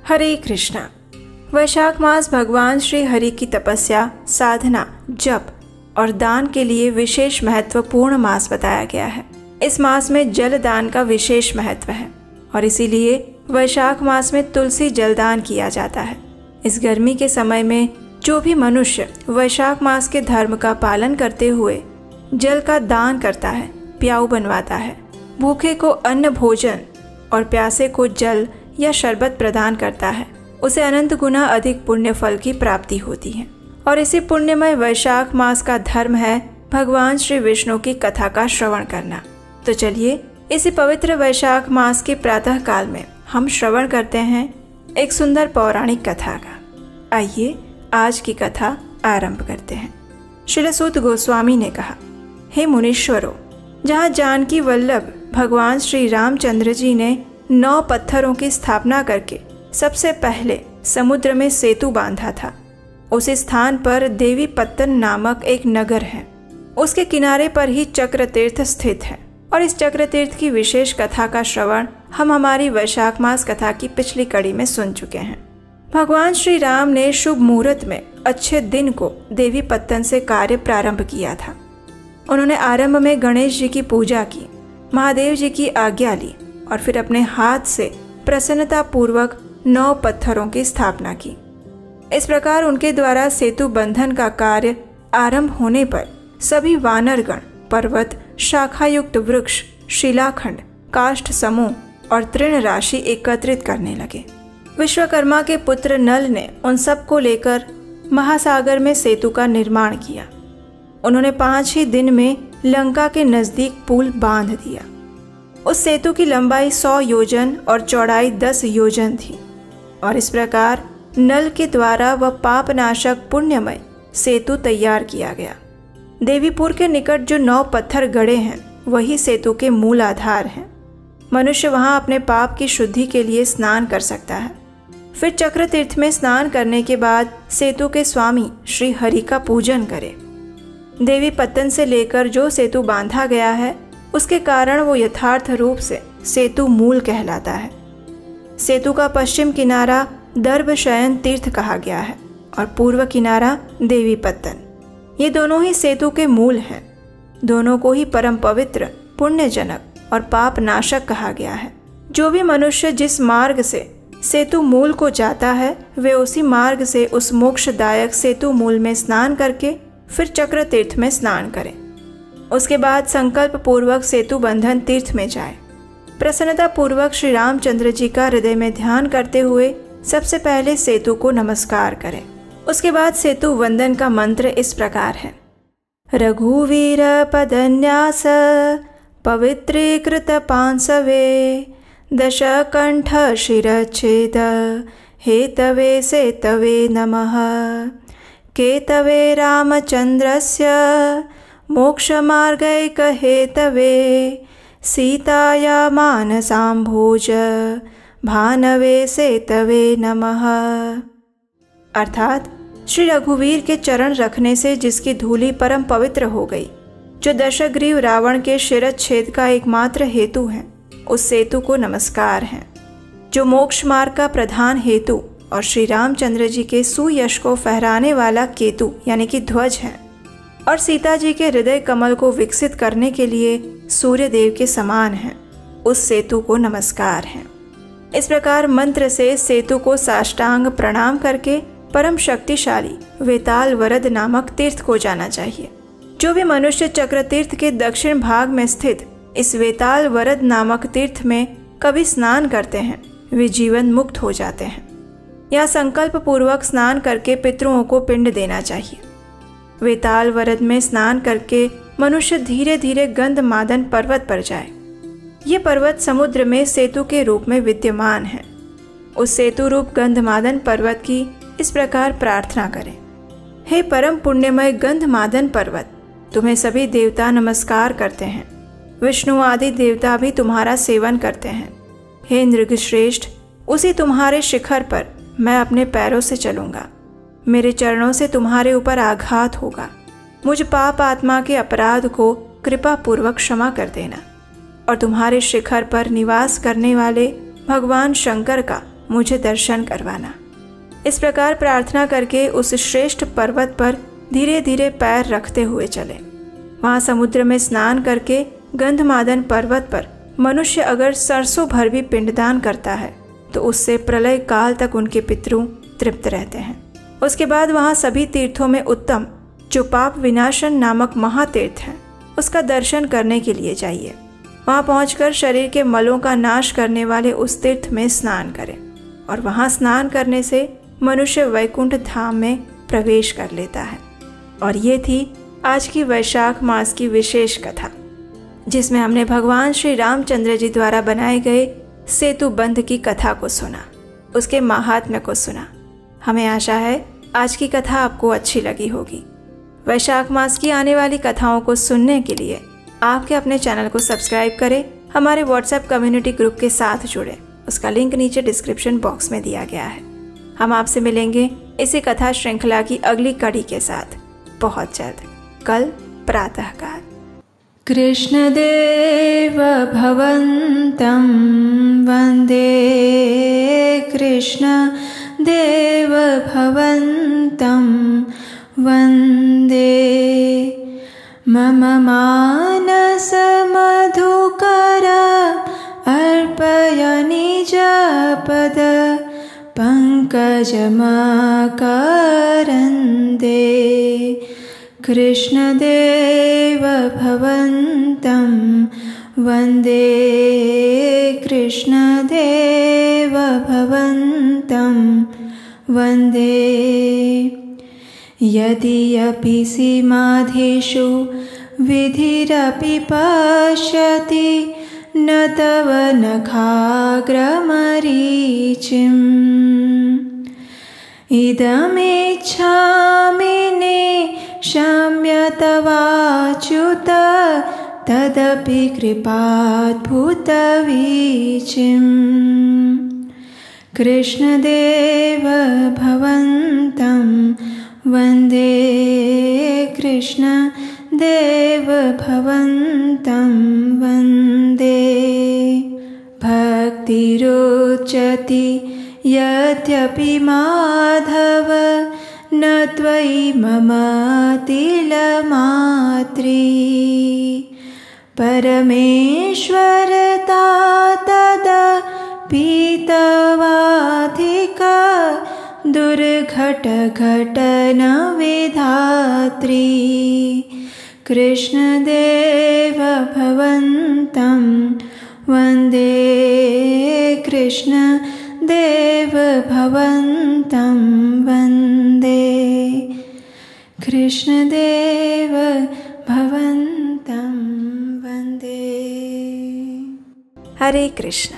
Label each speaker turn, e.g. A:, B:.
A: हरे कृष्णा। वैशाख मास भगवान श्री हरि की तपस्या, साधना, जप और दान के लिए विशेष महत्वपूर्ण मास बताया गया है। इस मास में जल दान का विशेष महत्व है और इसीलिए वैशाख मास में तुलसी जलदान किया जाता है। इस गर्मी के समय में जो भी मनुष्य वैशाख मास के धर्म का पालन करते हुए जल का दान करता है, प्याऊ बनवाता है, भूखे को अन्न भोजन और प्यासे को जल या शरबत प्रदान करता है, उसे अनंत गुना अधिक पुण्य फल की प्राप्ति होती है। और इसी पुण्यमय वैशाख मास का धर्म है भगवान श्री विष्णु की कथा का श्रवण करना। तो चलिए इसी पवित्र वैशाख मास के प्रातः काल में हम श्रवण करते हैं एक सुंदर पौराणिक कथा का। आइए आज की कथा आरंभ करते हैं। श्रील सूत गोस्वामी ने कहा, हे मुनीश्वरों, जहाँ जानकी वल्लभ भगवान श्री रामचंद्र जी ने 9 पत्थरों की स्थापना करके सबसे पहले समुद्र में सेतु बांधा था, उस स्थान पर देवी पत्तन नामक एक नगर है। उसके किनारे पर ही चक्र तीर्थ स्थित है और इस चक्र तीर्थ की विशेष कथा का श्रवण हम हमारी वैशाख मास कथा की पिछली कड़ी में सुन चुके हैं। भगवान श्री राम ने शुभ मुहूर्त में अच्छे दिन को देवी पत्तन से कार्य प्रारंभ किया था। उन्होंने आरंभ में गणेश जी की पूजा की, महादेव जी की आज्ञा ली और फिर अपने हाथ से प्रसन्नता पूर्वक 9 पत्थरों की स्थापना की। इस प्रकार उनके द्वारा सेतु बंधन का कार्य आरंभ होने पर सभी वानरगण पर्वत, शाखायुक्त वृक्ष, शिलाखंड, काष्ठ समूह और तृण राशि एकत्रित करने लगे। विश्वकर्मा के पुत्र नल ने उन सबको लेकर महासागर में सेतु का निर्माण किया। उन्होंने 5 ही दिन में लंका के नजदीक पुल बांध दिया। उस सेतु की लंबाई 100 योजन और चौड़ाई 10 योजन थी और इस प्रकार नल के द्वारा वह पापनाशक पुण्यमय सेतु तैयार किया गया। देवीपुर के निकट जो 9 पत्थर गड़े हैं वही सेतु के मूल आधार हैं। मनुष्य वहां अपने पाप की शुद्धि के लिए स्नान कर सकता है। फिर चक्र तीर्थ में स्नान करने के बाद सेतु के स्वामी श्री हरि का पूजन करें। देवी पत्तन से लेकर जो सेतु बांधा गया है उसके कारण वो यथार्थ रूप से सेतु मूल कहलाता है। सेतु का पश्चिम किनारा दर्भशयन तीर्थ कहा गया है और पूर्व किनारा देवी पत्तन। ये दोनों ही सेतु के मूल हैं। दोनों को ही परम पवित्र, पुण्यजनक और पाप नाशक कहा गया है। जो भी मनुष्य जिस मार्ग से सेतु मूल को जाता है वे उसी मार्ग से उस मोक्षदायक सेतु मूल में स्नान करके फिर चक्र तीर्थ में स्नान करें। उसके बाद संकल्प पूर्वक सेतु बंधन तीर्थ में जाए। प्रसन्नता पूर्वक श्री रामचंद्र जी का हृदय में ध्यान करते हुए सबसे पहले सेतु को नमस्कार करें। उसके बाद सेतु वंदन का मंत्र इस प्रकार है। रघुवीर पदन्यास पवित्रीकृत पांसवे दशकंठ शिरच्छेद हेतवे सेतवे नमः। केतवे रामचंद्रस्य मोक्षमार्गैक हेतवे सीताया मानसाम्भोज भानवे सेतवे नमः। अर्थात श्री रघुवीर के चरण रखने से जिसकी धूलि परम पवित्र हो गई, जो दशग्रीव रावण के शिरच्छेद का एकमात्र हेतु है, उस सेतु को नमस्कार है। जो मोक्ष मार्ग का प्रधान हेतु और श्री रामचंद्र जी के सुयश को फहराने वाला केतु यानी कि ध्वज है और सीता जी के हृदय कमल को विकसित करने के लिए सूर्य देव के समान है, उस सेतु को नमस्कार है। इस प्रकार मंत्र से सेतु को साष्टांग प्रणाम करके परम शक्तिशाली वेताल वरद नामक तीर्थ को जाना चाहिए। जो भी मनुष्य चक्र तीर्थ के दक्षिण भाग में स्थित इस वेताल वरद नामक तीर्थ में कभी स्नान करते हैं वे जीवन मुक्त हो जाते हैं। यहाँ संकल्प पूर्वक स्नान करके पितरों को पिंड देना चाहिए। वेताल वरद में स्नान करके मनुष्य धीरे धीरे गंधमादन पर्वत पर जाए। ये पर्वत समुद्र में सेतु के रूप में विद्यमान है। उस सेतु रूप गंधमादन पर्वत की इस प्रकार प्रार्थना करें। हे परम पुण्यमय गंधमादन पर्वत, तुम्हें सभी देवता नमस्कार करते हैं। विष्णु आदि देवता भी तुम्हारा सेवन करते हैं। हे नृगश्रेष्ठ, उसी तुम्हारे शिखर पर मैं अपने पैरों से चलूंगा। मेरे चरणों से तुम्हारे ऊपर आघात होगा। मुझ पाप आत्मा के अपराध को कृपा पूर्वक क्षमा कर देना और तुम्हारे शिखर पर निवास करने वाले भगवान शंकर का मुझे दर्शन करवाना। इस प्रकार प्रार्थना करके उस श्रेष्ठ पर्वत पर धीरे धीरे पैर रखते हुए चले। वहाँ समुद्र में स्नान करके गंधमादन पर्वत पर मनुष्य अगर सरसों भर भी पिंडदान करता है तो उससे प्रलय काल तक उनके पितृ तृप्त रहते हैं। उसके बाद वहाँ सभी तीर्थों में उत्तम जो पाप विनाशन नामक महातीर्थ है उसका दर्शन करने के लिए जाइए। वहाँ पहुंचकर शरीर के मलों का नाश करने वाले उस तीर्थ में स्नान करें और वहाँ स्नान करने से मनुष्य वैकुंठ धाम में प्रवेश कर लेता है। और ये थी आज की वैशाख मास की विशेष कथा, जिसमें हमने भगवान श्री रामचंद्र जी द्वारा बनाए गए सेतु बंध की कथा को सुना, उसके महात्म्य को सुना। हमें आशा है आज की कथा आपको अच्छी लगी होगी। वैशाख मास की आने वाली कथाओं को सुनने के लिए आपके अपने चैनल को सब्सक्राइब करें, हमारे व्हाट्सएप कम्युनिटी ग्रुप के साथ जुड़े, उसका लिंक नीचे डिस्क्रिप्शन बॉक्स में दिया गया है। हम आपसे मिलेंगे इसी कथा श्रृंखला की अगली कड़ी के साथ बहुत जल्द, कल प्रातःकाल। कृष्णदेव भवन्तं वन्दे, कृष्णदेव भवन्तं वन्दे। मम मानस मधुकर अर्पय निजपद पंकजमकरन्दे। कृष्णदेव भवन्तं वन्दे, कृष्णदेव भवन्तं वन्दे। यद्यपि सीमाधिषु विधिरपि पश्यति न तव नखाग्रमरीचिम्। इदमिच्छामि निशम्य तवाच्युत तदपि कृपाद्भुतवीचिम्। कृष्णदेव भवन्तं वन्दे, कृष्णदेव भवन्तं वन्दे। भक्तिरुच्यति यद्यपि माधव न त्वयि मम तिलमात्री। परमेश्वरता तदपि तवाधिका दुर्घटघटन विधात्री। कृष्णदेव भवन्तं वन्दे, कृष्णदेव भवन्तं वन्दे। कृष्णदेव भवन्तं वन्दे। हरे कृष्ण।